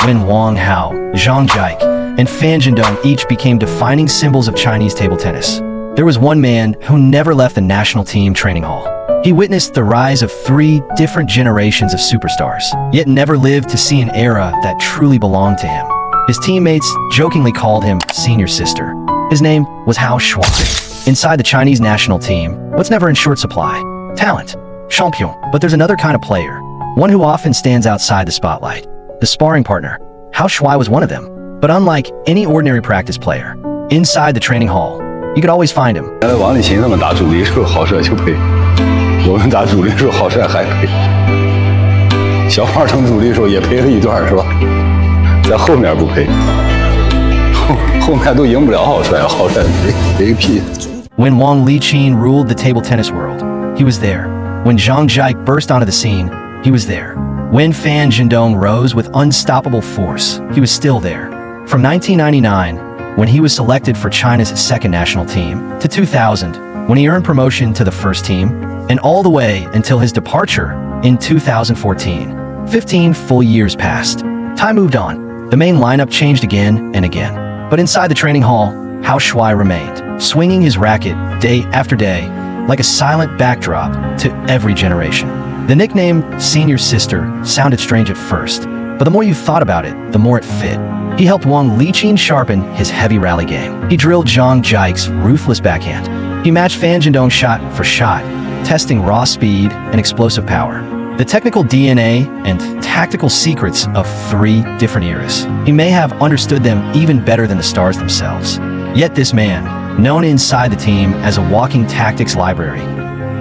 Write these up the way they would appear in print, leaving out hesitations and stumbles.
when Wang Hao, Zhang Jike, and Fan Zhendong each became defining symbols of Chinese table tennis. There was one man who never left the national team training hall. He witnessed the rise of 3 different generations of superstars, yet never lived to see an era that truly belonged to him. His teammates jokingly called him Senior Sister. His name was Hao Shuai. Inside the Chinese national team, what's never in short supply? Talent. Champion. But there's another kind of player, one who often stands outside the spotlight. The sparring partner. Hao Shuai was one of them. But unlike any ordinary practice player, inside the training hall, you could always find him. 原来王励勤他们打主力的时候，郝帅就赔；我们打主力的时候，郝帅还赔。小胖成主力的时候也赔了一段，是吧？在后面不赔，后面都赢不了郝帅，郝帅赔个屁。When Wang Liqin ruled the table tennis world, he was there. When Zhang Jike burst onto the scene, he was there. When Fan Zhendong rose with unstoppable force, he was still there. From 1999, when he was selected for China's second national team, to 2000, when he earned promotion to the first team, and all the way until his departure in 2014. 15 full years passed. Time moved on. The main lineup changed again and again. But inside the training hall, Hao Shuai remained, swinging his racket day after day, like a silent backdrop to every generation. The nickname Senior Sister sounded strange at first, but the more you thought about it, the more it fit. He helped Wang Liqin sharpen his heavy rally game. He drilled Zhang Jike's ruthless backhand. He matched Fan Zhendong shot for shot, testing raw speed and explosive power. The technical DNA and tactical secrets of 3 different eras. He may have understood them even better than the stars themselves. Yet this man, known inside the team as a walking tactics library,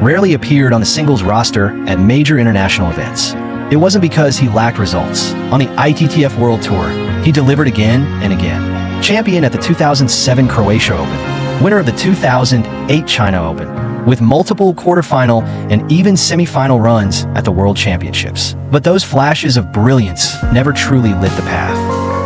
rarely appeared on the singles roster at major international events. It wasn't because he lacked results. On the ITTF World Tour, he delivered again and again. Champion at the 2007 Croatia Open, winner of the 2008 China Open, with multiple quarterfinal and even semi-final runs at the World Championships. But those flashes of brilliance never truly lit the path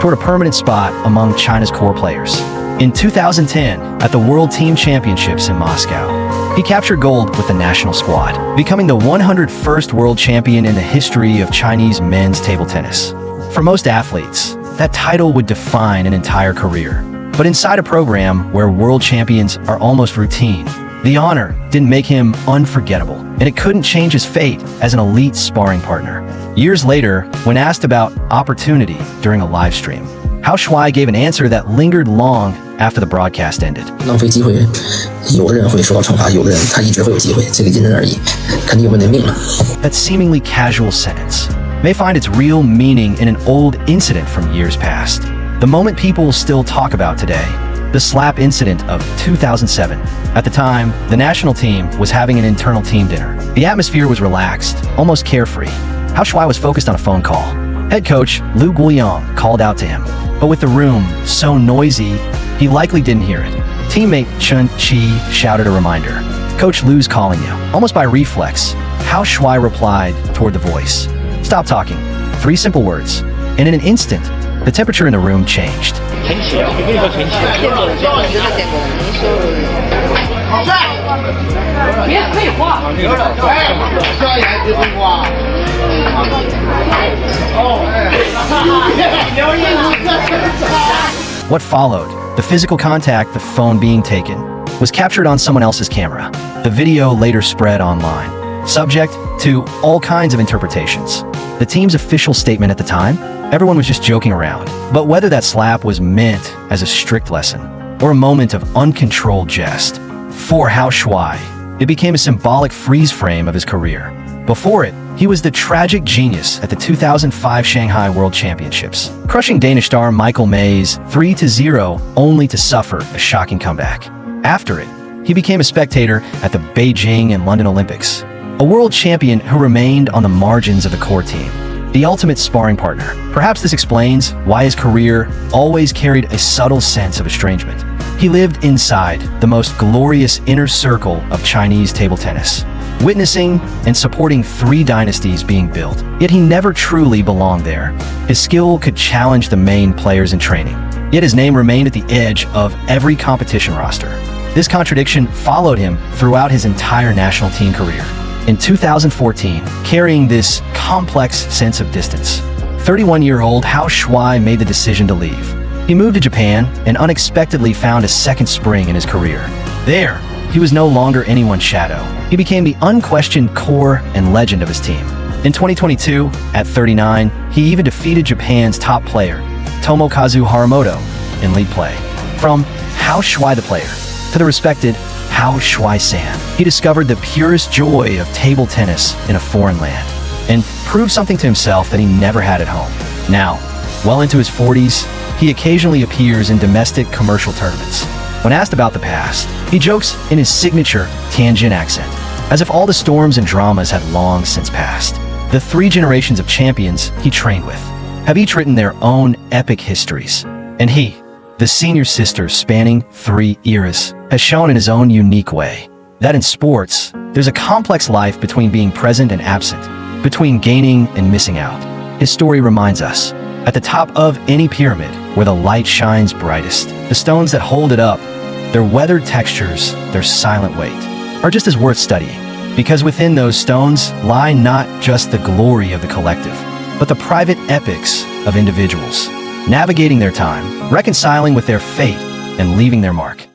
toward a permanent spot among China's core players. In 2010, at the World Team Championships in Moscow, he captured gold with the national squad, becoming the 101st world champion in the history of Chinese men's table tennis. For most athletes, that title would define an entire career. But inside a program where world champions are almost routine, the honor didn't make him unforgettable, and it couldn't change his fate as an elite sparring partner. Years later, when asked about opportunity during a live stream, Hao Shuai gave an answer that lingered long after the broadcast ended. 浪费机会，有的人会受到惩罚，有的人他一直会有机会，这个因人而异，肯定有问题命了。 That seemingly casual sentence may find its real meaning in an old incident from years past. The moment people still talk about today, the slap incident of 2007. At the time, the national team was having an internal team dinner. The atmosphere was relaxed, almost carefree. Hao Shuai was focused on a phone call. Head coach Liu Guoyang called out to him. But with the room so noisy, he likely didn't hear it. Teammate Chen Qi shouted a reminder. Coach Liu's calling you. Almost by reflex, Hao Shuai replied toward the voice. Stop talking. 3 simple words. And in an instant, the temperature in the room changed. What followed, the physical contact, the phone being taken, was captured on someone else's camera. The video later spread online, subject to all kinds of interpretations. The team's official statement at the time, everyone was just joking around. But whether that slap was meant as a strict lesson or a moment of uncontrolled jest, for Hao Shuai, it became a symbolic freeze frame of his career. Before it, he was the tragic genius at the 2005 Shanghai World Championships, crushing Danish star Michael Mays 3-0 only to suffer a shocking comeback. After it, he became a spectator at the Beijing and London Olympics, a world champion who remained on the margins of the core team, the ultimate sparring partner. Perhaps this explains why his career always carried a subtle sense of estrangement. He lived inside the most glorious inner circle of Chinese table tennis, witnessing and supporting 3 dynasties being built. Yet he never truly belonged there. His skill could challenge the main players in training, yet his name remained at the edge of every competition roster. This contradiction followed him throughout his entire national team career. In 2014, carrying this complex sense of distance, 31-year-old Hao Shuai made the decision to leave. He moved to Japan and unexpectedly found a second spring in his career. There, he was no longer anyone's shadow. He became the unquestioned core and legend of his team. In 2022, at 39, he even defeated Japan's top player, Tomokazu Haramoto, in league play. From Hao Shuai the player to the respected Hao Shuai-san, he discovered the purest joy of table tennis in a foreign land and proved something to himself that he never had at home. Now, well into his 40s, he occasionally appears in domestic commercial tournaments. When asked about the past, he jokes in his signature Tianjin accent, as if all the storms and dramas had long since passed. The 3 generations of champions he trained with have each written their own epic histories, and he, the senior sister spanning 3 eras, has shown in his own unique way that in sports, there's a complex life between being present and absent, between gaining and missing out. His story reminds us, at the top of any pyramid where the light shines brightest, the stones that hold it up, their weathered textures, their silent weight, are just as worth studying, because within those stones lie not just the glory of the collective, but the private epics of individuals, navigating their time, reconciling with their fate, and leaving their mark.